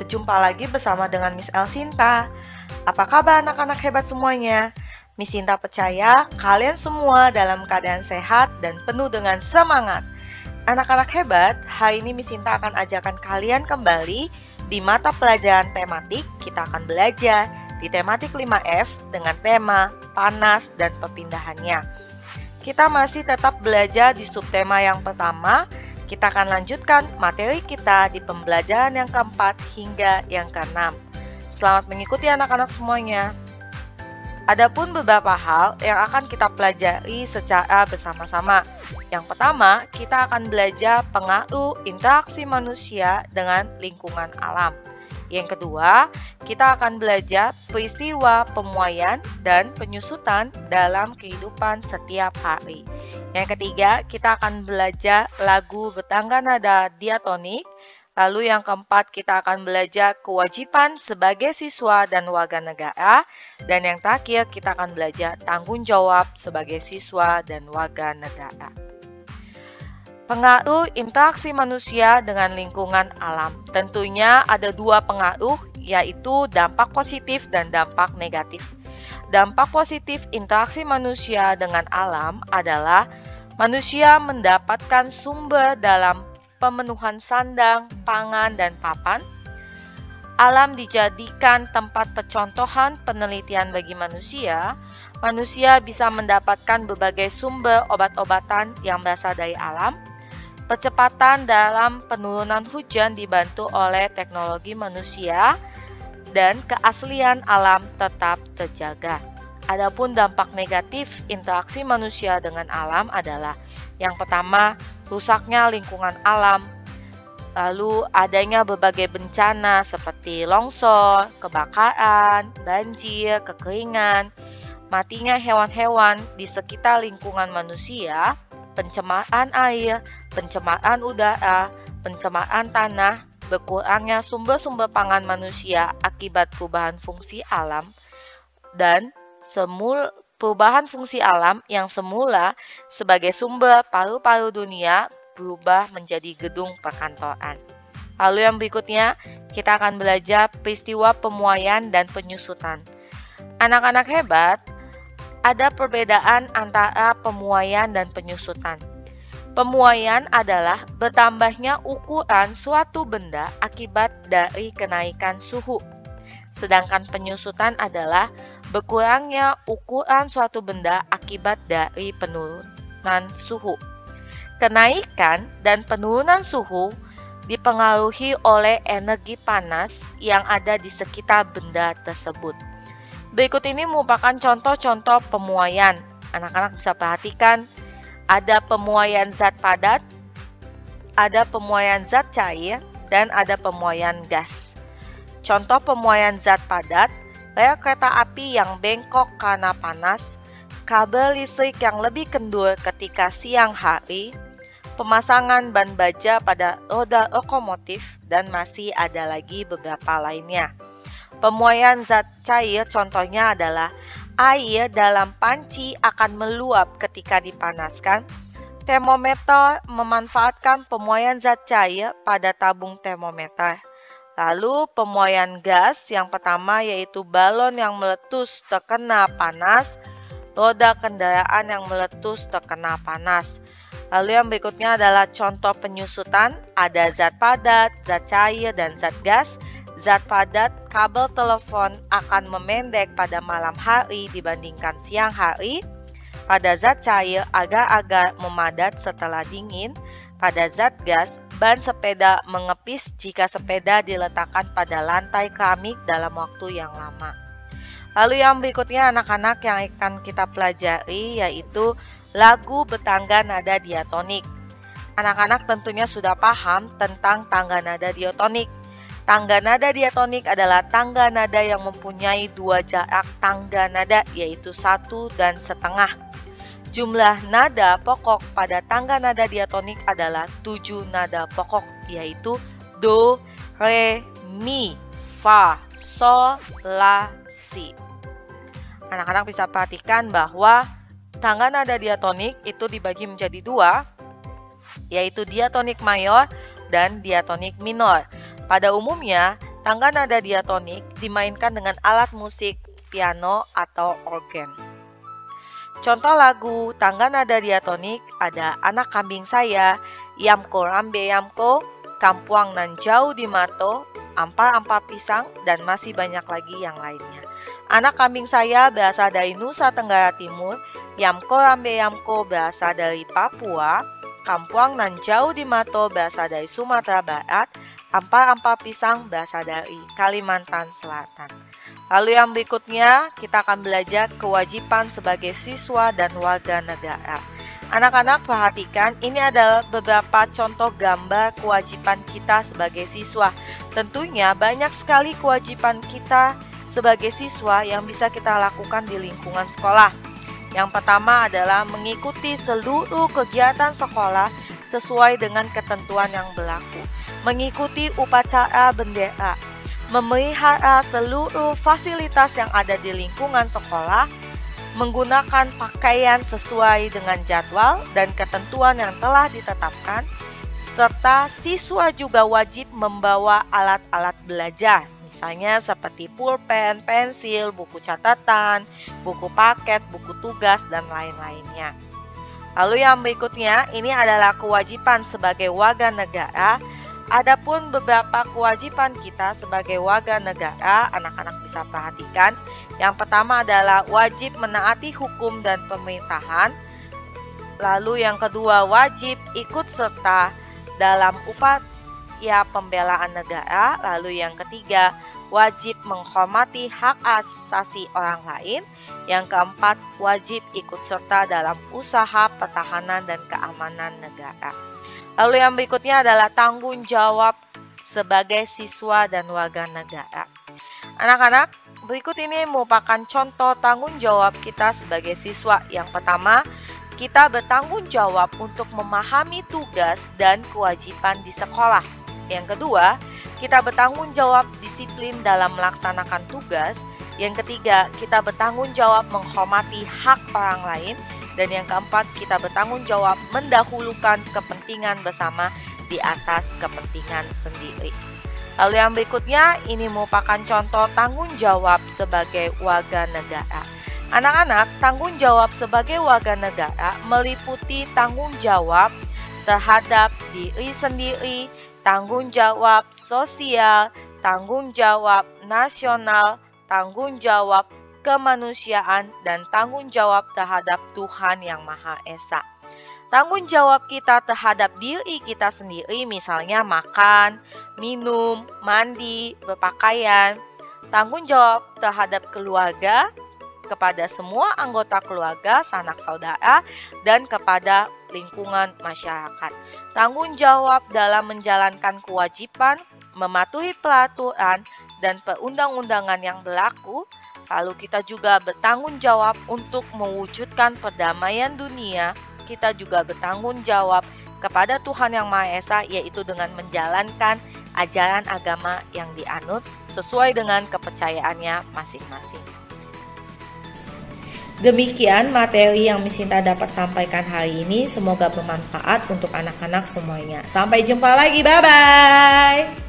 Berjumpa lagi bersama dengan Miss Elsinta. Apa kabar anak-anak hebat semuanya? Miss Sinta percaya kalian semua dalam keadaan sehat dan penuh dengan semangat. Anak-anak hebat, hari ini Miss Sinta akan ajarkan kalian kembali di mata pelajaran tematik. Kita akan belajar di tematik 5F dengan tema panas dan perpindahannya. Kita masih tetap belajar di subtema yang pertama. Kita akan lanjutkan materi kita di pembelajaran yang keempat hingga yang keenam. Selamat mengikuti anak-anak semuanya. Adapun beberapa hal yang akan kita pelajari secara bersama-sama. Yang pertama, kita akan belajar pengaruh interaksi manusia dengan lingkungan alam. Yang kedua, kita akan belajar peristiwa pemuaian dan penyusutan dalam kehidupan setiap hari. Yang ketiga, kita akan belajar lagu bertangga nada diatonik. Lalu yang keempat, kita akan belajar kewajiban sebagai siswa dan warga negara. Dan yang terakhir, kita akan belajar tanggung jawab sebagai siswa dan warga negara. Pengaruh interaksi manusia dengan lingkungan alam. Tentunya ada dua pengaruh, yaitu dampak positif dan dampak negatif. Dampak positif interaksi manusia dengan alam adalah manusia mendapatkan sumber dalam pemenuhan sandang, pangan, dan papan. Alam dijadikan tempat percontohan penelitian bagi manusia. Manusia bisa mendapatkan berbagai sumber obat-obatan yang berasal dari alam. Percepatan dalam penurunan hujan dibantu oleh teknologi manusia dan keaslian alam tetap terjaga. Adapun dampak negatif interaksi manusia dengan alam adalah yang pertama, rusaknya lingkungan alam. Lalu adanya berbagai bencana seperti longsor, kebakaran, banjir, kekeringan, matinya hewan-hewan di sekitar lingkungan manusia, pencemaran air, pencemaran udara, pencemaran tanah, berkurangnya sumber-sumber pangan manusia akibat perubahan fungsi alam, dan perubahan fungsi alam yang semula sebagai sumber paru-paru dunia berubah menjadi gedung perkantoran. Lalu yang berikutnya, kita akan belajar peristiwa pemuaian dan penyusutan. Anak-anak hebat, ada perbedaan antara pemuaian dan penyusutan. Pemuaian adalah bertambahnya ukuran suatu benda akibat dari kenaikan suhu. Sedangkan penyusutan adalah berkurangnya ukuran suatu benda akibat dari penurunan suhu. Kenaikan dan penurunan suhu dipengaruhi oleh energi panas yang ada di sekitar benda tersebut. Berikut ini merupakan contoh-contoh pemuaian. Anak-anak bisa perhatikan, ada pemuaian zat padat, ada pemuaian zat cair, dan ada pemuaian gas. Contoh pemuaian zat padat, rel kereta api yang bengkok karena panas, kabel listrik yang lebih kendur ketika siang hari, pemasangan ban baja pada roda lokomotif, dan masih ada lagi beberapa lainnya. Pemuaian zat cair contohnya adalah air dalam panci akan meluap ketika dipanaskan. Termometer memanfaatkan pemuaian zat cair pada tabung termometer. Lalu pemuaian gas yang pertama yaitu balon yang meletus terkena panas, roda kendaraan yang meletus terkena panas. Lalu yang berikutnya adalah contoh penyusutan, ada zat padat, zat cair, dan zat gas. Zat padat, kabel telepon akan memendek pada malam hari dibandingkan siang hari. Pada zat cair, agar-agar memadat setelah dingin. Pada zat gas, ban sepeda mengepis jika sepeda diletakkan pada lantai keramik dalam waktu yang lama. Lalu yang berikutnya anak-anak yang akan kita pelajari yaitu lagu bertangga nada diatonik. Anak-anak tentunya sudah paham tentang tangga nada diatonik. Tangga nada diatonik adalah tangga nada yang mempunyai dua jarak tangga nada yaitu 1 dan setengah. Jumlah nada pokok pada tangga nada diatonik adalah 7 nada pokok yaitu Do, Re, Mi, Fa, Sol, La, Si. Anak-anak bisa perhatikan bahwa tangga nada diatonik itu dibagi menjadi dua, yaitu diatonik mayor dan diatonik minor. Pada umumnya, tangga nada diatonik dimainkan dengan alat musik piano atau organ. Contoh lagu tangga nada diatonik ada Anak Kambing Saya, Yamko Rambe Yamko, Kampuang Nan Jauh di Mato, Ampar-ampar Pisang, dan masih banyak lagi yang lainnya. Anak Kambing Saya berasal dari Nusa Tenggara Timur, Yamko Rambe Yamko berasal dari Papua, Kampuang Nan Jauh di Mato berasal dari Sumatera Barat, Ampar-ampar Pisang berasal dari Kalimantan Selatan. Lalu yang berikutnya kita akan belajar kewajiban sebagai siswa dan warga negara. Anak-anak perhatikan, ini adalah beberapa contoh gambar kewajiban kita sebagai siswa. Tentunya banyak sekali kewajiban kita sebagai siswa yang bisa kita lakukan di lingkungan sekolah. Yang pertama adalah mengikuti seluruh kegiatan sekolah sesuai dengan ketentuan yang berlaku. Mengikuti upacara bendera, memelihara seluruh fasilitas yang ada di lingkungan sekolah, menggunakan pakaian sesuai dengan jadwal dan ketentuan yang telah ditetapkan, serta siswa juga wajib membawa alat-alat belajar, misalnya seperti pulpen, pensil, buku catatan, buku paket, buku tugas, dan lain-lainnya. Lalu yang berikutnya, ini adalah kewajiban sebagai warga negara. Adapun beberapa kewajiban kita sebagai warga negara, anak-anak bisa perhatikan. Yang pertama adalah wajib menaati hukum dan pemerintahan. Lalu yang kedua, wajib ikut serta dalam upaya pembelaan negara. Lalu yang ketiga, wajib menghormati hak asasi orang lain. Yang keempat, wajib ikut serta dalam usaha pertahanan dan keamanan negara. Lalu yang berikutnya adalah tanggung jawab sebagai siswa dan warga negara. Anak-anak, berikut ini merupakan contoh tanggung jawab kita sebagai siswa. Yang pertama, kita bertanggung jawab untuk memahami tugas dan kewajiban di sekolah. Yang kedua, kita bertanggung jawab disiplin dalam melaksanakan tugas. Yang ketiga, kita bertanggung jawab menghormati hak orang lain. Dan yang keempat, kita bertanggung jawab mendahulukan kepentingan bersama di atas kepentingan sendiri. Lalu yang berikutnya, ini merupakan contoh tanggung jawab sebagai warga negara. Anak-anak, tanggung jawab sebagai warga negara meliputi tanggung jawab terhadap diri sendiri, tanggung jawab sosial, tanggung jawab nasional, tanggung jawab kemanusiaan, dan tanggung jawab terhadap Tuhan Yang Maha Esa. Tanggung jawab kita terhadap diri kita sendiri, misalnya makan, minum, mandi, berpakaian. Tanggung jawab terhadap keluarga, kepada semua anggota keluarga, sanak saudara, dan kepada lingkungan masyarakat. Tanggung jawab dalam menjalankan kewajiban, mematuhi peraturan dan perundang-undangan yang berlaku. Lalu kita juga bertanggung jawab untuk mewujudkan perdamaian dunia. Kita juga bertanggung jawab kepada Tuhan Yang Maha Esa, yaitu dengan menjalankan ajaran agama yang dianut sesuai dengan kepercayaannya masing-masing. Demikian materi yang Miss Sinta dapat sampaikan hari ini. Semoga bermanfaat untuk anak-anak semuanya. Sampai jumpa lagi, bye-bye!